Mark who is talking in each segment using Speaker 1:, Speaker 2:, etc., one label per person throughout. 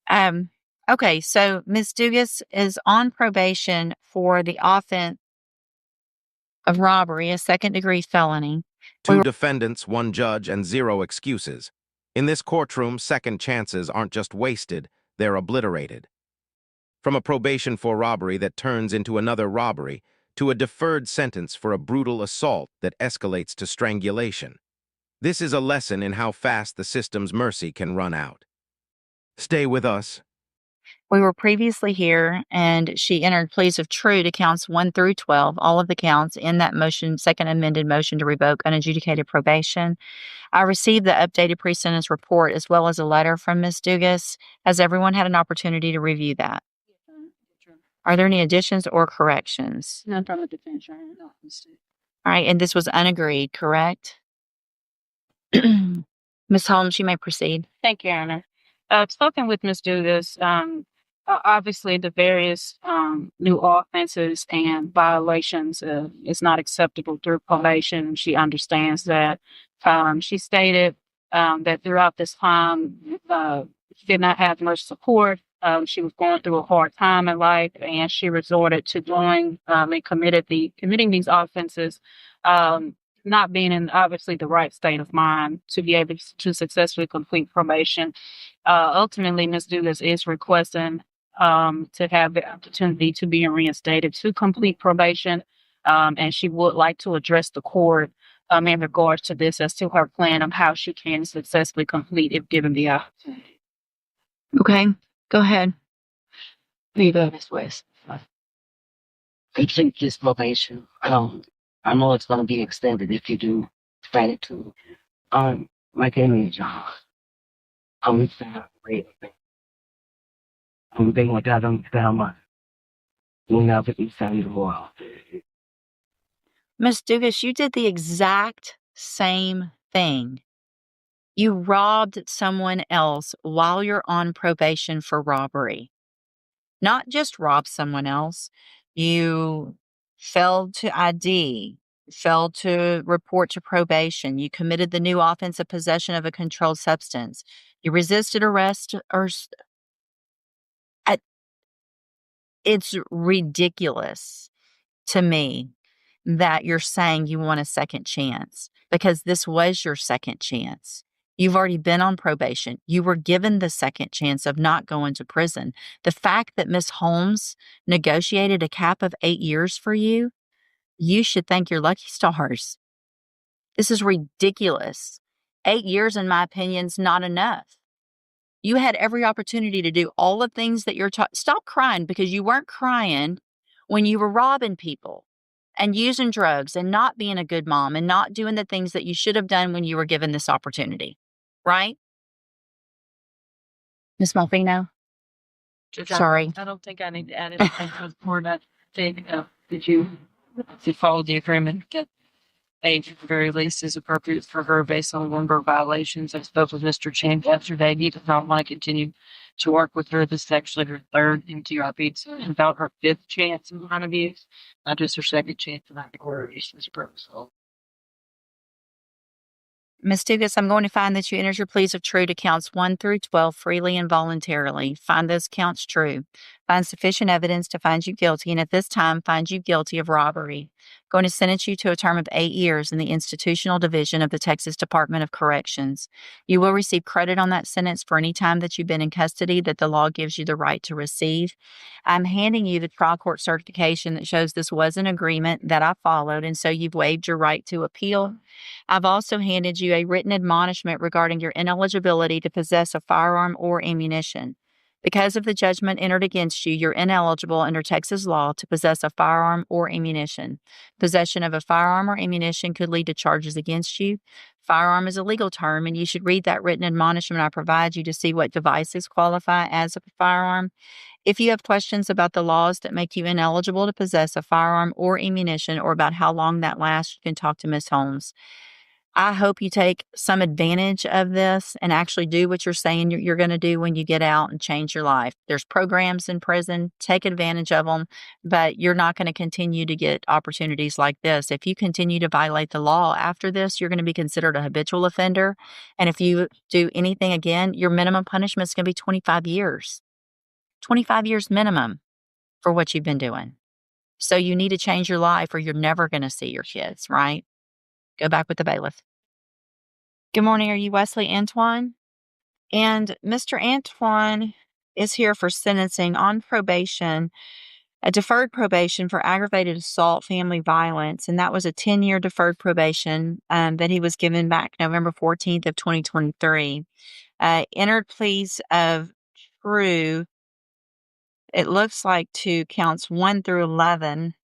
Speaker 1: Um, okay, so Ms. Dugas is on probation for the offense of robbery, a second-degree felony. We
Speaker 2: Two
Speaker 1: were
Speaker 2: defendants, one judge, and zero excuses. In this courtroom, second chances aren't just wasted, they're obliterated. From a probation for robbery that turns into another robbery, to a deferred sentence for a brutal assault that escalates to strangulation. This is a lesson in how fast the system's mercy can run out. Stay with us.
Speaker 1: we were previously here, and she entered pleas of true to counts 1 through 12, all of the counts in that motion, second amended motion to revoke unadjudicated probation. I received the updated pre-sentence report as well as a letter from Ms. Dugas. Has everyone had an opportunity to review that? Are there any additions or corrections?
Speaker 3: None from the defense, Your Honor. No, mistake.
Speaker 1: All right, and this was unagreed, correct? Ms. Holmes, you may proceed.
Speaker 3: Thank you, Your Honor. Spoken with Ms. Dugas, obviously the various new offenses and violations is not acceptable through probation. She understands that. She stated that throughout this time, she did not have much support. She was going through a hard time in life, and she resorted to doing and committing these offenses, not being in obviously the right state of mind to be able to successfully complete probation. Ultimately, Ms. Dugas is requesting to have the opportunity to be reinstated to complete probation, and she would like to address the court in regards to this as to her plan of how she can successfully complete if given the opportunity.
Speaker 1: Okay, go ahead.
Speaker 4: Ms. West. Complete this probation. I know it's going to be extended if you do gratitude. My name is John. I'm great. I'm being like I don't tell my. You know, but you sound the world.
Speaker 1: Ms. Dugas, you did the exact same thing. You robbed someone else while you're on probation for robbery. Not just rob someone else, you failed to ID, failed to report to probation, you committed the new offense of possession of a controlled substance, you resisted arrest it's ridiculous to me that you're saying you want a second chance because this was your second chance. You've already been on probation. You were given the second chance of not going to prison. The fact that Ms. Holmes negotiated a cap of 8 years for you, you should thank your lucky stars. This is ridiculous. 8 years, in my opinion, is not enough. You had every opportunity to do all the things that you're Stop crying because you weren't crying when you were robbing people and using drugs and not being a good mom and not doing the things that you should have done when you were given this opportunity. Right? Ms. Malfino? Sorry.
Speaker 3: I don't think I need to add anything to the report. I think that you follow the agreement. Get age at the very least is appropriate for her based on a number of violations. I spoke with Mr. Chan yesterday. He does not want to continue to work with her. This is actually her third MTRP. It's about her fifth chance in line of use, not just her second chance in line of use.
Speaker 1: Ms. Dugas, I'm going to find that you entered your pleas of true to counts 1 through 12 freely and voluntarily. Find those counts true. Find sufficient evidence to find you guilty, and at this time, find you guilty of robbery. Going to sentence you to a term of 8 years in the Institutional Division of the Texas Department of Corrections. You will receive credit on that sentence for any time that you've been in custody that the law gives you the right to receive. I'm handing you the trial court certification that shows this was an agreement that I followed, and so you've waived your right to appeal. I've also handed you a written admonishment regarding your ineligibility to possess a firearm or ammunition. Because of the judgment entered against you, you're ineligible under Texas law to possess a firearm or ammunition. Possession of a firearm or ammunition could lead to charges against you. Firearm is a legal term, and you should read that written admonishment I provide you to see what devices qualify as a firearm. If you have questions about the laws that make you ineligible to possess a firearm or ammunition or about how long that lasts, you can talk to Ms. Holmes. I hope you take some advantage of this and actually do what you're saying you're going to do when you get out and change your life. There's programs in prison, take advantage of them, but you're not going to continue to get opportunities like this. If you continue to violate the law after this, you're going to be considered a habitual offender. And if you do anything again, your minimum punishment is going to be 25 years. 25 years minimum for what you've been doing. So you need to change your life or you're never going to see your kids, right? Go back with the bailiff. Good morning. Are you Wesley Antoine? And Mr. Antoine is here for sentencing on probation, a deferred probation for aggravated assault, family violence. And that was a 10-year deferred probation that he was given back November 14th of 2023. Entered pleas of true, it looks like, to counts 1 through 11.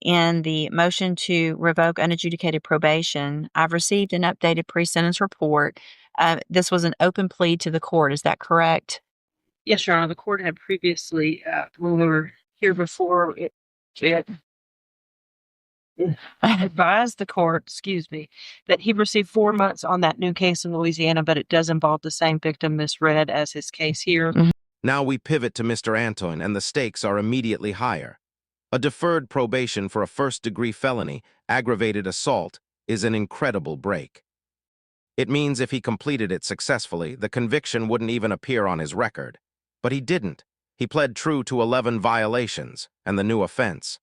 Speaker 1: In the motion to revoke unadjudicated probation, I've received an updated pre-sentence report. This was an open plea to the court. Is that correct?
Speaker 3: Yes, Your Honor. The court had previously, when we were here before, it advised the court, that he received 4 months on that new case in Louisiana, but it does involve the same victim, Miss Red, as his case here.
Speaker 1: Mhm.
Speaker 2: Now we pivot to Mr. Antoine, and the stakes are immediately higher. A deferred probation for a first-degree felony, aggravated assault, is an incredible break. It means if he completed it successfully, the conviction wouldn't even appear on his record. But he didn't. He pled true to 11 violations and the new offense.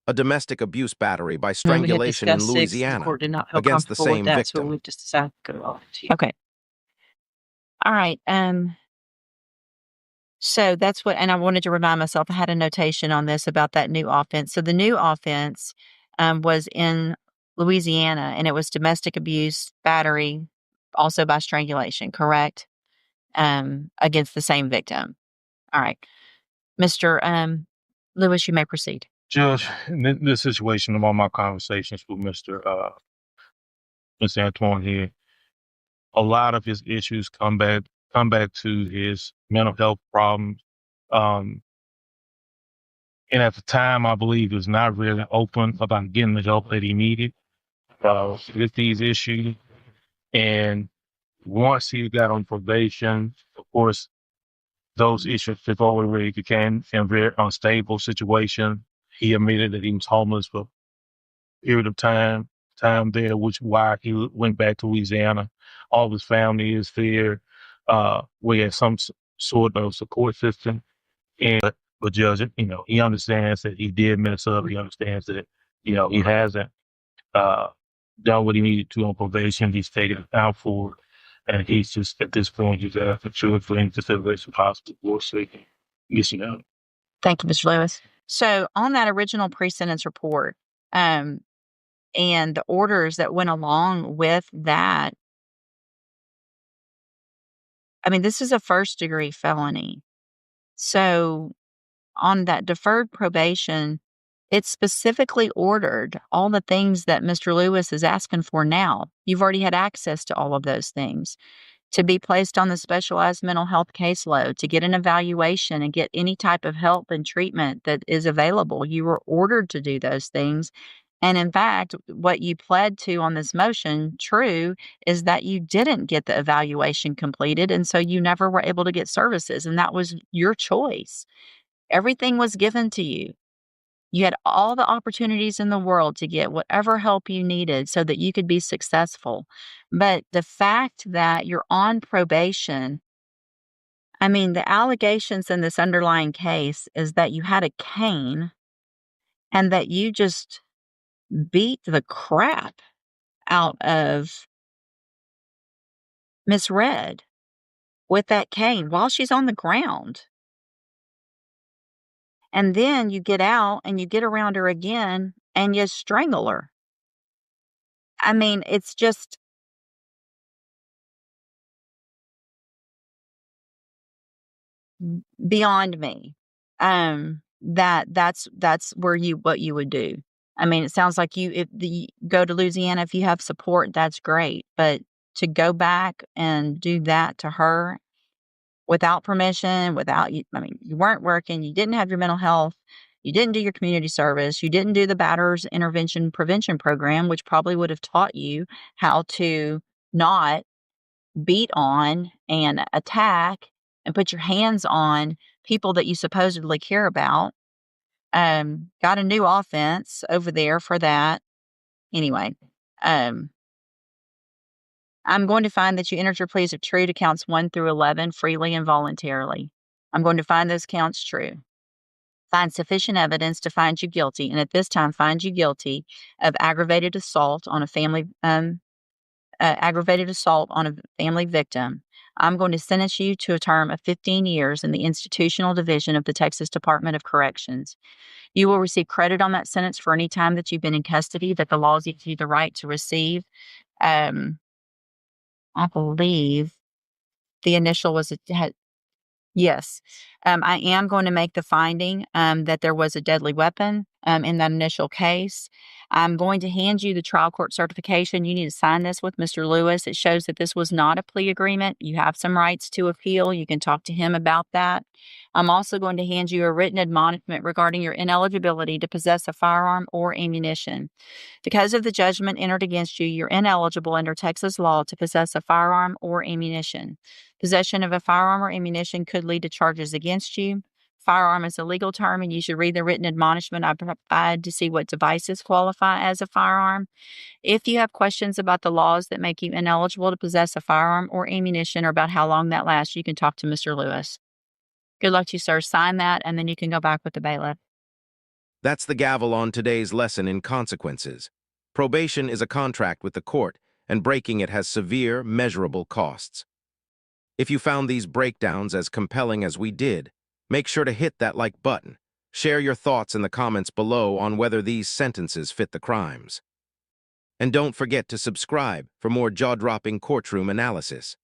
Speaker 2: A domestic abuse battery by strangulation in Louisiana
Speaker 3: The court did not feel
Speaker 2: against the
Speaker 3: comfortable with
Speaker 2: same
Speaker 3: that, so
Speaker 2: victim.
Speaker 3: we just decided to go on to you.
Speaker 1: Okay. All right. So that's what, and I wanted to remind myself, I had a notation on this about that new offense. So the new offense was in Louisiana, and it was domestic abuse, battery, also by strangulation, correct? Against the same victim. All right. Mr. Lewis, you may proceed.
Speaker 5: Judge, in this situation, of all my conversations with Mr. Antoine here, a lot of his issues come back to his mental health problems. And at the time, I believe he was not really open about getting the help that he needed with these issues. And once he got on probation, of course, those issues have already became a very unstable situation. He admitted that he was homeless for a period of time there, which why he went back to Louisiana. All of his family is there. We have some sort of support system. But Judge, he understands that he did mess up. He understands that, he hasn't done what he needed to on probation. He's taken it out for it. And he's just, at this point, he's asking for any consideration possible for so he can get out.
Speaker 1: Thank you, Mr. Lewis. So on that original pre-sentence report, and the orders that went along with that, I mean, this is a first-degree felony. So on that deferred probation, it specifically ordered all the things that Mr. Lewis is asking for now. You've already had access to all of those things. To be placed on the specialized mental health caseload, to get an evaluation and get any type of help and treatment that is available. You were ordered to do those things. And in fact, what you pled to on this motion, true, is that you didn't get the evaluation completed. And so you never were able to get services. And that was your choice. Everything was given to you. You had all the opportunities in the world to get whatever help you needed so that you could be successful. But the fact that you're on probation, I mean, the allegations in this underlying case is that you had a cane and that you just beat the crap out of Miss Red with that cane while she's on the ground. And then you get out and you get around her again and you strangle her. I mean, it's just beyond me. That's where what you would do. I mean, it sounds like you go to Louisiana, if you have support, that's great. But to go back and do that to her without permission, you weren't working, you didn't have your mental health, You didn't do your community service. You didn't do the batterers intervention prevention program, which probably would have taught you how to not beat on and attack and put your hands on people that you supposedly care about. Got a new offense over there for that. Anyway, I'm going to find that you entered your pleas of true to counts 1 through 11 freely and voluntarily. I'm going to find those counts true. Find sufficient evidence to find you guilty, and at this time find you guilty of aggravated assault on a family victim. I'm going to sentence you to a term of 15 years in the institutional division of the Texas Department of Corrections. You will receive credit on that sentence for any time that you've been in custody that the laws give you the right to receive. I believe the initial was yes. I am going to make the finding that there was a deadly weapon in that initial case. I'm going to hand you the trial court certification. You need to sign this with Mr. Lewis. It shows that this was not a plea agreement. You have some rights to appeal. You can talk to him about that. I'm also going to hand you a written admonishment regarding your ineligibility to possess a firearm or ammunition. Because of the judgment entered against you, you're ineligible under Texas law to possess a firearm or ammunition. Possession of a firearm or ammunition could lead to charges against you. Firearm is a legal term, and you should read the written admonishment I provide to see what devices qualify as a firearm. If you have questions about the laws that make you ineligible to possess a firearm or ammunition or about how long that lasts, you can talk to Mr. Lewis. Good luck to you, sir. Sign that, and then you can go back with the bailiff.
Speaker 2: That's the gavel on today's lesson in consequences. Probation is a contract with the court, and breaking it has severe, measurable costs. If you found these breakdowns as compelling as we did, make sure to hit that like button. Share your thoughts in the comments below on whether these sentences fit the crimes. And don't forget to subscribe for more jaw-dropping courtroom analysis.